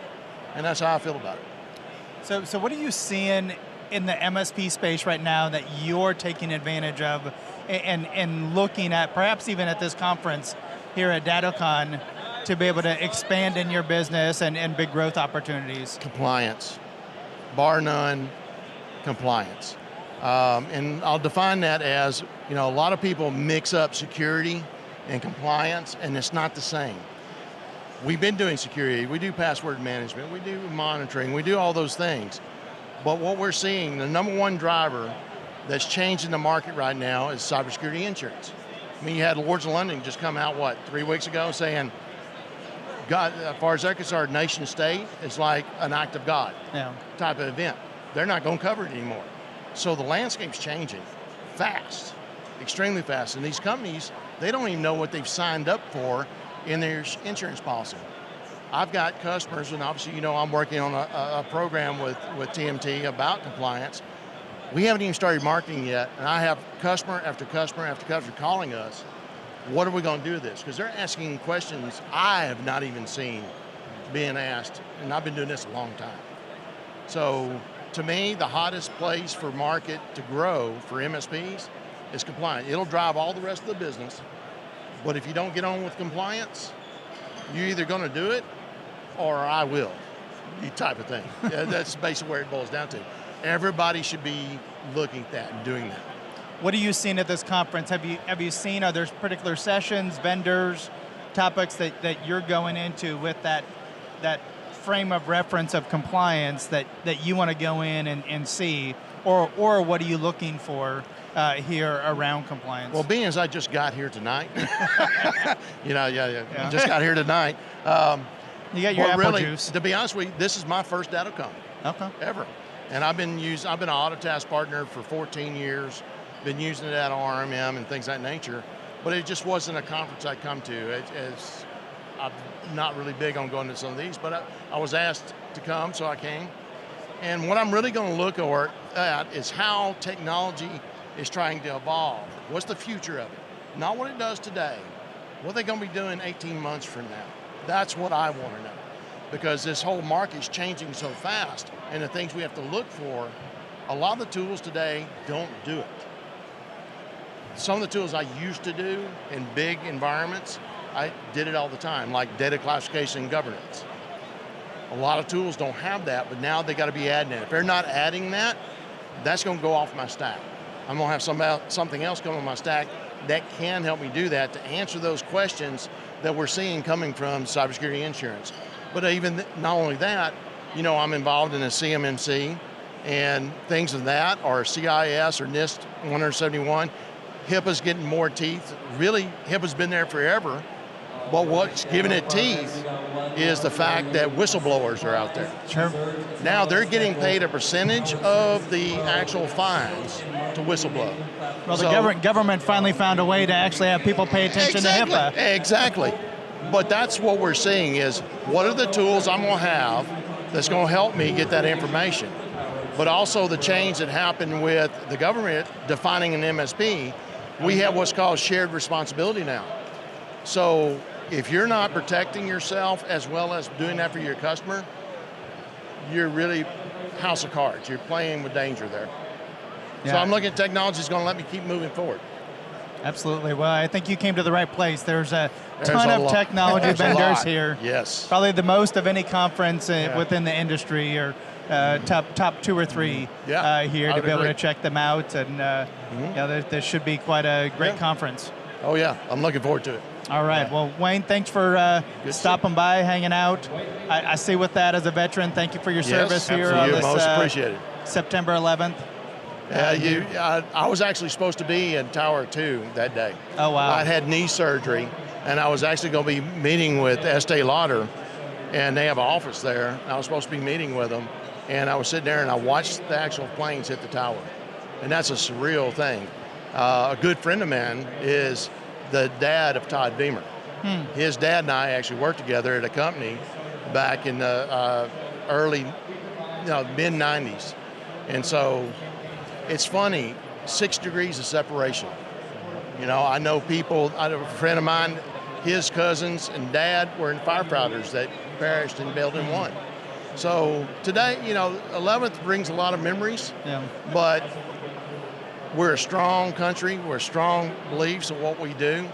and that's how I feel about it. So what are you seeing in the MSP space right now that you're taking advantage of and looking at, perhaps even at this conference here at DattoCon, to be able to expand in your business and big growth opportunities? Compliance, bar none, compliance. And I'll define that as, a lot of people mix up security and compliance, and it's not the same. We've been doing security, we do password management, we do monitoring, we do all those things. But what we're seeing, the number one driver that's changing the market right now is cybersecurity insurance. You had Lords of London just come out, 3 weeks ago, saying, God, as far as they're concerned, nation state is like an act of God type of event. They're not going to cover it anymore. So the landscape's changing fast, extremely fast. And these companies, they don't even know what they've signed up for in their insurance policy. I've got customers, and obviously I'm working on a program with TMT about compliance. We haven't even started marketing yet, and I have customer after customer after customer calling us, what are we going to do with this? Because they're asking questions I have not even seen being asked, and I've been doing this a long time. So to me, the hottest place for market to grow for MSPs is compliance. It'll drive all the rest of the business, but if you don't get on with compliance, you're either going to do it or I will, type of thing. That's basically where it boils down to. Everybody should be looking at that and doing that. What are you seeing at this conference? Have you seen, are there particular sessions, vendors, topics that you're going into with that frame of reference of compliance that you want to go in and see, or what are you looking for here around compliance? Well, being as I just got here tonight, I just got here tonight. You got your apple really, juice. To be honest with you, this is my first DattoCon ever. And I've been an Autotask partner for 14 years, been using it at RMM and things of that nature, but it just wasn't a conference I'd come to. I'm not really big on going to some of these, but I was asked to come, so I came. And what I'm really going to look at is how technology is trying to evolve. What's the future of it? Not what it does today. What are they going to be doing 18 months from now? That's what I want to know. Because this whole market is changing so fast, and the things we have to look for, a lot of the tools today don't do it. Some of the tools I used to do in big environments, I did it all the time, like data classification and governance. A lot of tools don't have that, but now they got to be adding it. If they're not adding that, that's going to go off my stack. I'm going to have something else come on my stack that can help me do that to answer those questions that we're seeing coming from cybersecurity insurance. But even not only that, I'm involved in a CMMC and things of that, or CIS or NIST 171. HIPAA's getting more teeth. Really, HIPAA's been there forever. But what's giving it teeth is the fact that whistleblowers are out there. Sure. Now they're getting paid a percentage of the actual fines to whistleblow. Well, the government finally found a way to actually have people pay attention to HIPAA. Exactly. But that's what we're seeing is, what are the tools I'm going to have that's going to help me get that information? But also the change that happened with the government defining an MSP, we have what's called shared responsibility now. So if you're not protecting yourself as well as doing that for your customer, you're really house of cards. You're playing with danger there. Yeah. So I'm looking at technology is going to let me keep moving forward. Absolutely. Well, I think you came to the right place. There's a ton of technology vendors here. Yes. Probably the most of any conference within the industry, or top 2 or 3 here to be able to check them out. And this should be quite a great conference. Oh yeah, I'm looking forward to it. All right. Well, Wayne, thanks for stopping by, hanging out. I see with that as a veteran, thank you for your service here on this most appreciated. September 11th. I was actually supposed to be in Tower 2 that day. Oh, wow. I had knee surgery, and I was actually going to be meeting with Estee Lauder, and they have an office there. And I was supposed to be meeting with them, and I was sitting there, and I watched the actual planes hit the tower. And that's a surreal thing. A good friend of mine is the dad of Todd Beamer. His dad and I actually worked together at a company back in the early, mid-90s. And so it's funny, 6 degrees of separation. I know people, I have a friend of mine, his cousins and dad were in firefighters that perished in Building 1. So today, 11th brings a lot of memories, but we're a strong country, we're strong beliefs of what we do,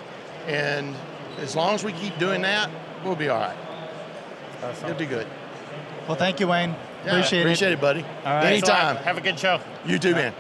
and as long as we keep doing that, we'll be all right. It'll be good. Well, thank you, Wayne. Yeah, appreciate it, buddy. All right. Anytime. Have a good show. You too, man.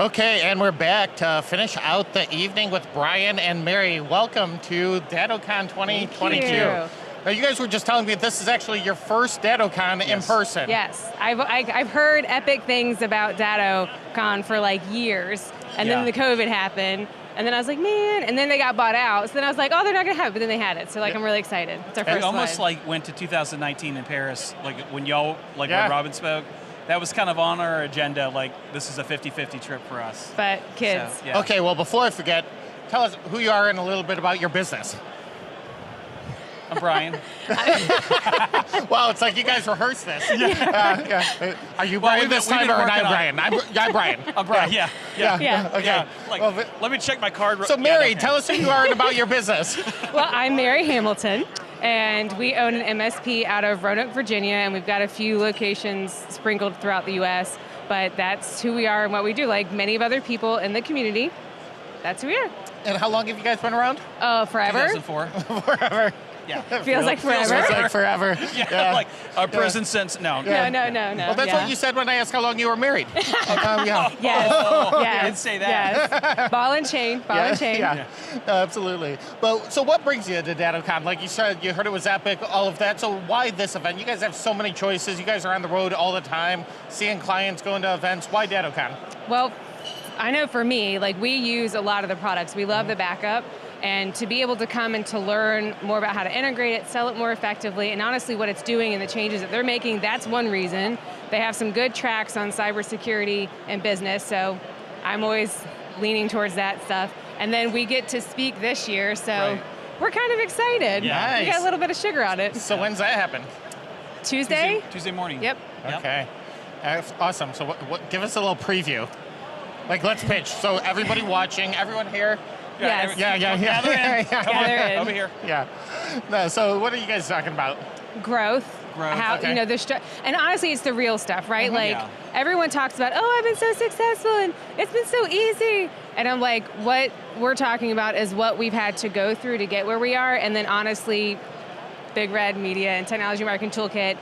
Okay, and we're back to finish out the evening with Brian and Mary. Welcome to DattoCon 2022. Thank you. Now, you guys were just telling me this is actually your first DattoCon in person. Yes, I've heard epic things about DattoCon for like years, and then the COVID happened, and then I was like, man, and then they got bought out, so then I was like, oh, they're not gonna have it, but then they had it, so like I'm really excited. It's our first It almost one. like went to 2019 in Paris, like when y'all, like when Robin spoke. That was kind of on our agenda, like this is a 50-50 trip for us. But kids. So, yeah. Okay, well, before I forget, tell us who you are and a little bit about your business. I'm Brian. Well, it's like you guys rehearsed this. Are you Brian this time or I'm Brian? I'm Brian. I'm Brian, yeah. Okay. Yeah. Like, let me check my card. So Mary, tell us who you are and about your business. Well, I'm Mary Hamilton, and we own an MSP out of Roanoke, Virginia, and we've got a few locations sprinkled throughout the U.S., but that's who we are and what we do. Like many of other people in the community, that's who we are. And how long have you guys been around? Oh, forever. 2004. Forever. Yeah. Feels like forever. Feels like forever. Yeah, like our prison since, no. No. Well, that's what you said when I asked how long you were married. Yes. You didn't say that. Yes. Ball and chain. Yeah, absolutely. But so what brings you to DattoCon? Like you said, you heard it was epic, all of that. So why this event? You guys have so many choices. You guys are on the road all the time, seeing clients, going to events. Why DattoCon? Well, I know for me, like we use a lot of the products. We love the backup. And to be able to come and to learn more about how to integrate it, sell it more effectively, and honestly what it's doing and the changes that they're making, that's one reason. They have some good tracks on cybersecurity and business, so I'm always leaning towards that stuff. And then we get to speak this year, so we're kind of excited. Yeah. We got a little bit of sugar on it. So when's that happen? Tuesday morning. Yep. Okay. Awesome. So what, give us a little preview. Like, let's pitch. So everybody watching, everyone here. Yes. Yeah. Gather in. Gather in. Over here. Yeah. No, so what are you guys talking about? Growth. How, okay. you know, and honestly, it's the real stuff, right? Like, everyone talks about, oh, I've been so successful and it's been so easy. And I'm like, what we're talking about is what we've had to go through to get where we are. And then honestly, Big Red Media and Technology Marketing Toolkit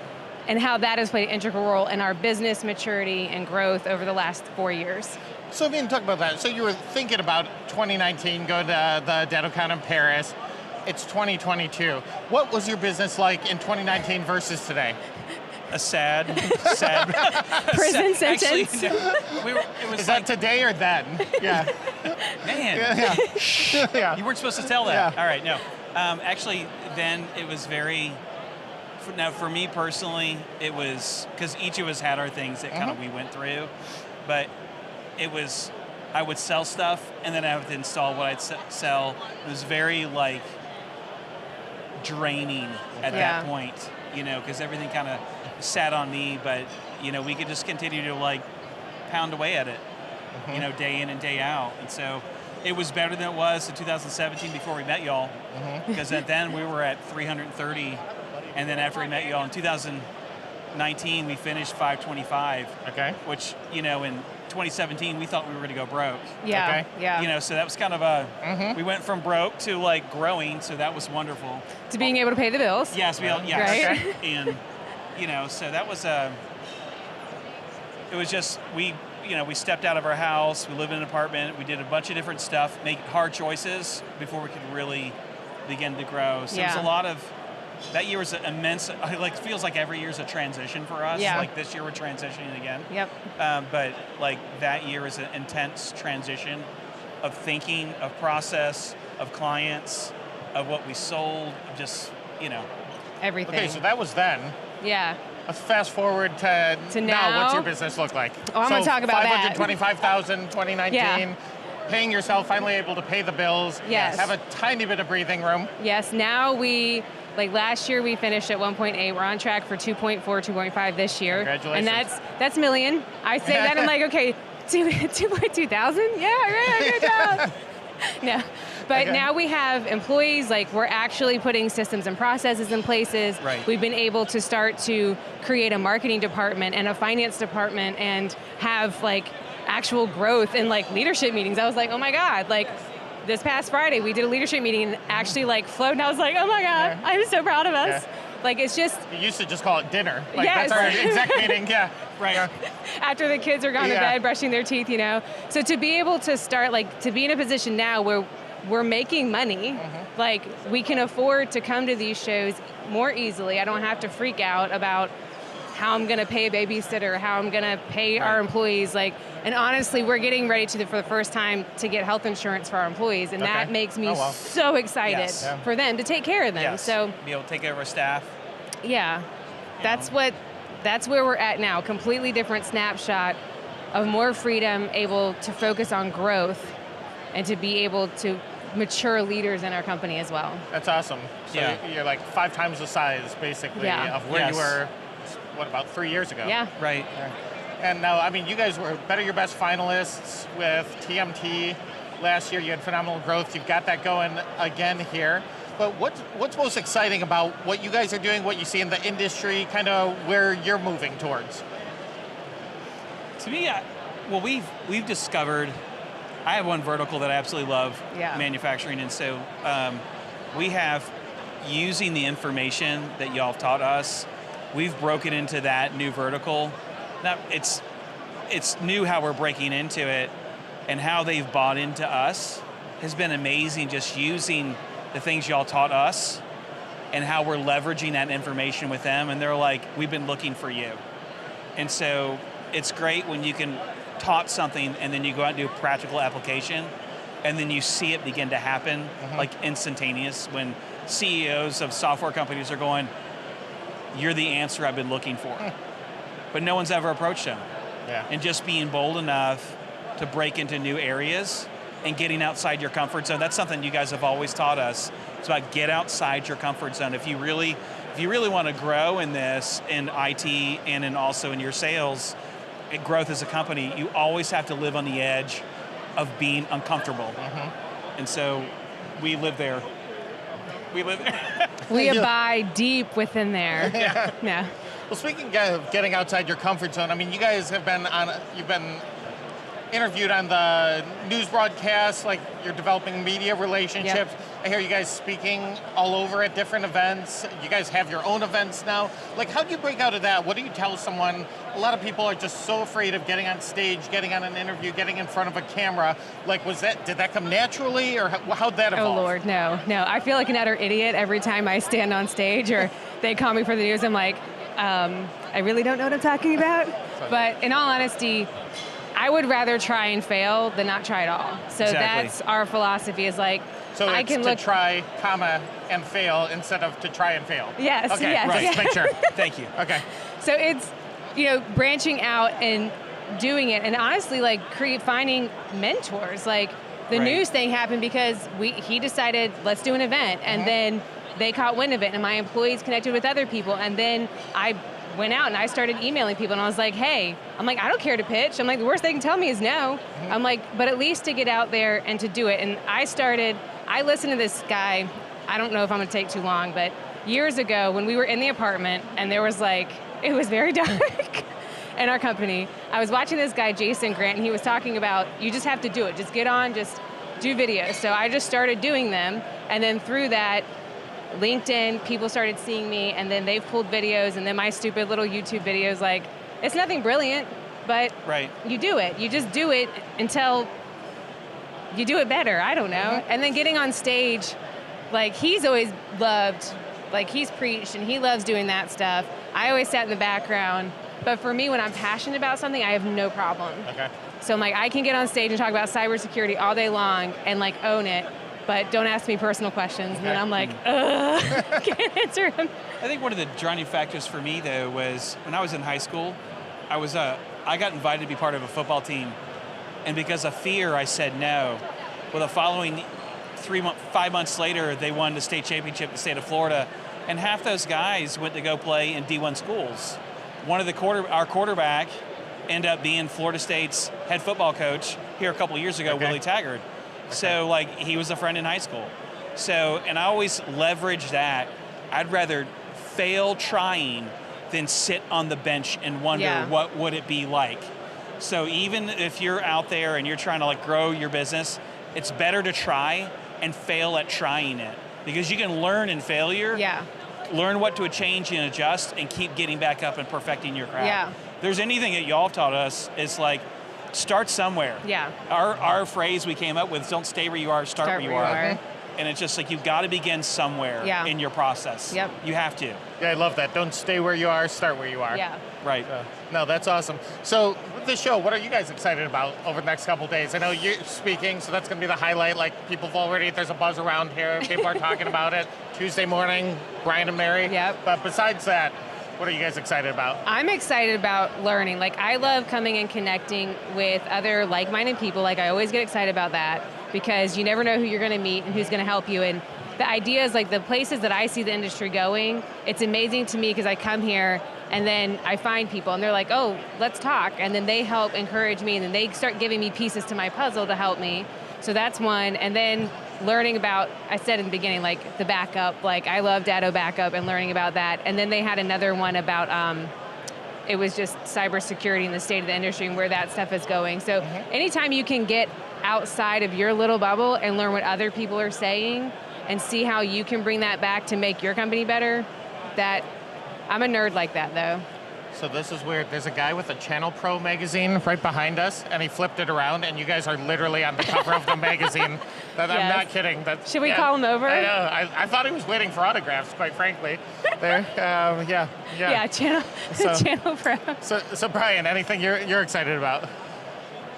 and how that has played an integral role in our business maturity and growth over the last 4 years. So we can talk about that. So you were thinking about 2019, going to the DattoCon in Paris. It's 2022. What was your business like in 2019 versus today? A sad prison sentence. Actually, no, it was Is that today or then? Yeah. Man. Yeah. You weren't supposed to tell that. Yeah. All right, no. Actually, then it was very. Now, for me personally, it was because each of us had our things that kind of we went through, but it was, I would sell stuff and then I would install what I'd sell. It was very like draining at that point, you know, because everything kind of sat on me, but you know, we could just continue to like pound away at it, you know, day in and day out. And so it was better than it was in 2017 before we met y'all, because then we were at 330, and then after we met y'all in 2019, we finished 525. Okay. Which, you know, in 2017, we thought we were going to go broke. Yeah, Okay. yeah. You know, so that was kind of a, we went from broke to like growing, so that was wonderful. To being able to pay the bills. Yes, Right? And, you know, so that was it was just, we stepped out of our house, we lived in an apartment, we did a bunch of different stuff, make hard choices before we could really begin to grow. So it was a lot of, that year was immense, like feels like every year's a transition for us. Yeah. Like this year we're transitioning again. Yep. But like that year is an intense transition of thinking, of process, of clients, of what we sold, of just, you know. Everything. Okay, so that was then. Yeah. Let's fast forward to now. What's your business look like? Oh, I'm going to talk about that. 525,000, 2019. Yeah. Paying yourself, finally able to pay the bills. Yes. Have a tiny bit of breathing room. Yes, now like last year we finished at 1.8. We're on track for 2.4, 2.5 this year. Congratulations. And that's million. I say that, I'm like, okay, 2.2 thousand? Yeah, right, good job. No, but now we have employees, like we're actually putting systems and processes in places. Right. We've been able to start to create a marketing department and a finance department and have like actual growth in like leadership meetings. I was like, oh my God, like this past Friday we did a leadership meeting and actually like flowed and I was like, oh my God, I'm so proud of us. Like it's just. You used to just call it dinner. Like yes. that's our exec meeting, yeah. Right. After the kids are gone to bed, brushing their teeth, you know. So to be able to start, like, to be in a position now where we're making money, like, we can afford to come to these shows more easily. I don't have to freak out about how I'm going to pay a babysitter, how I'm going to pay our employees. Like, and honestly, we're getting ready for the first time to get health insurance for our employees, and that makes me so excited for them to take care of them. So be able to take care of our staff. Yeah, that's where we're at now. Completely different snapshot of more freedom, able to focus on growth, and to be able to mature leaders in our company as well. That's awesome. So you're like 5 times the size, basically, of where you were, what, about 3 years ago? Yeah. Right. And now, I mean, you guys were Better Your Best finalists with TMT last year. You had phenomenal growth. You've got that going again here. But what's most exciting about what you guys are doing, what you see in the industry, kind of where you're moving towards? To me, well, we've discovered, I have one vertical that I absolutely love, manufacturing, and so we have, using the information that y'all have taught us, we've broken into that new vertical. Now, it's new how we're breaking into it, and how they've bought into us has been amazing, just using the things y'all taught us and how we're leveraging that information with them, and they're like, we've been looking for you. And so it's great when you can taught something and then you go out and do a practical application and then you see it begin to happen like instantaneous, when CEOs of software companies are going, you're the answer I've been looking for. But no one's ever approached them. And just being bold enough to break into new areas and getting outside your comfort zone. That's something you guys have always taught us. It's about get outside your comfort zone. If you really want to grow in this, in IT and also in your sales, and growth as a company, you always have to live on the edge of being uncomfortable. And so we live there. We live there. We abide deep within there. Yeah. Well, speaking of getting outside your comfort zone, I mean, you guys have been you've been interviewed on the news broadcasts, like you're developing media relationships. I hear you guys speaking all over at different events. You guys have your own events now. Like, how do you break out of that? What do you tell someone? A lot of people are just so afraid of getting on stage, getting on an interview, getting in front of a camera. Like, did that come naturally, or how'd that evolve? Oh Lord, no. I feel like an utter idiot every time I stand on stage or they call me for the news. I'm like, I really don't know what I'm talking about. But in all honesty, I would rather try and fail than not try at all. So that's our philosophy, is like, so I can look to try, and fail instead of to try and fail. Yes. Okay. Yes. Right. Just make sure. Thank you. Okay. So it's, branching out and doing it, and honestly, like, finding mentors. Like, the news thing happened because he decided, let's do an event, and then they caught wind of it, and my employees connected with other people, and then I went out and I started emailing people, and I was like, hey, I don't care to pitch. I'm like, the worst they can tell me is no. I'm like, but at least to get out there and to do it. And I listened to this guy, I don't know if I'm gonna take too long, but years ago when we were in the apartment and there was it was very dark in our company, I was watching this guy, Jason Grant, and he was talking about, you just have to do it. Just get on, just do videos. So I just started doing them, and then through that, LinkedIn, people started seeing me, and then they've pulled videos, and then my stupid little YouTube videos, like, it's nothing brilliant, but you do it. You just do it until you do it better, I don't know. And then getting on stage, like, he's always loved, like, he's preached, and he loves doing that stuff. I always sat in the background, but for me, when I'm passionate about something, I have no problem. So I'm like, I can get on stage and talk about cybersecurity all day long and, like, own it. But don't ask me personal questions. And then I'm like, can't answer them. I think one of the driving factors for me, though, was when I was in high school, I got invited to be part of a football team. And because of fear, I said no. Well, the following 5 months later, they won the state championship in the state of Florida. And half those guys went to go play in D1 schools. One of our quarterback ended up being Florida State's head football coach here a couple of years ago, Willie Taggart. So, like, he was a friend in high school. So, and I always leverage that. I'd rather fail trying than sit on the bench and wonder what would it be like. So even if you're out there and you're trying to, like, grow your business, it's better to try and fail at trying it, because you can learn in failure. learn what to change and adjust and keep getting back up and perfecting your craft. Yeah. If there's anything that y'all have taught us, it's like, start somewhere. Yeah. Our phrase we came up with, don't stay where you are, start where you are. And it's just like, you've got to begin somewhere in your process. Yep. You have to. Yeah, I love that. Don't stay where you are, start where you are. Yeah. Right. No, that's awesome. So with this show, what are you guys excited about over the next couple of days? I know you're speaking, so that's going to be the highlight. Like, people have already, there's a buzz around here. People are talking about it. Tuesday morning, Brian and Mary. Yep. But besides that, what are you guys excited about? I'm excited about learning. Like, I love coming and connecting with other like-minded people. Like, I always get excited about that because you never know who you're going to meet and who's going to help you. And the idea is, like, the places that I see the industry going, it's amazing to me because I come here and then I find people and they're like, oh, let's talk. And then they help encourage me and then they start giving me pieces to my puzzle to help me. So that's one. And then learning about, I said in the beginning, like the backup, like I love Datto backup and learning about that. And then they had another one about, it was just cybersecurity and the state of the industry and where that stuff is going. So anytime you can get outside of your little bubble and learn what other people are saying and see how you can bring that back to make your company better, that, I'm a nerd like that though. So this is weird. There's a guy with a Channel Pro magazine right behind us, and he flipped it around, and you guys are literally on the cover of the magazine. I'm not kidding. Should we call him over? I know. I thought he was waiting for autographs, quite frankly. There, Yeah, Channel Pro. So Brian, anything you're excited about?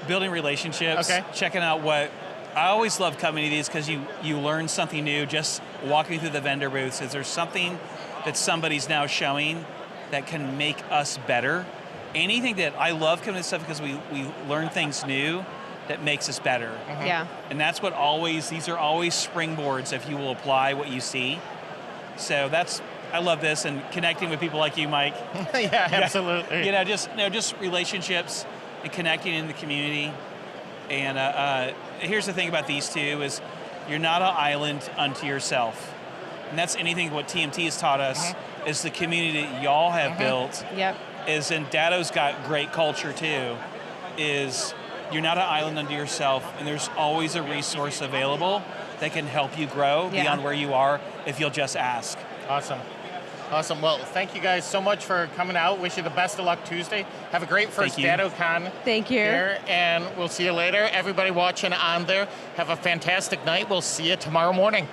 Building relationships. Okay. Checking out what. I always love coming to these because you learn something new just walking through the vendor booths. Is there something that somebody's now showing that can make us better? Anything that I love coming to stuff because we learn things new that makes us better. Yeah. And that's what these are always springboards if you will apply what you see. So I love this and connecting with people like you, Mike. Yeah, absolutely. Just relationships and connecting in the community. And here's the thing about these two is you're not an island unto yourself. And that's anything what TMT has taught us is the community that y'all have built. Yep. Is, and Datto's got great culture too, is you're not an island unto yourself and there's always a resource available that can help you grow beyond where you are if you'll just ask. Awesome. Well, thank you guys so much for coming out. Wish you the best of luck Tuesday. Have a great first DattoCon. Thank you. Here, and we'll see you later. Everybody watching on there, have a fantastic night. We'll see you tomorrow morning.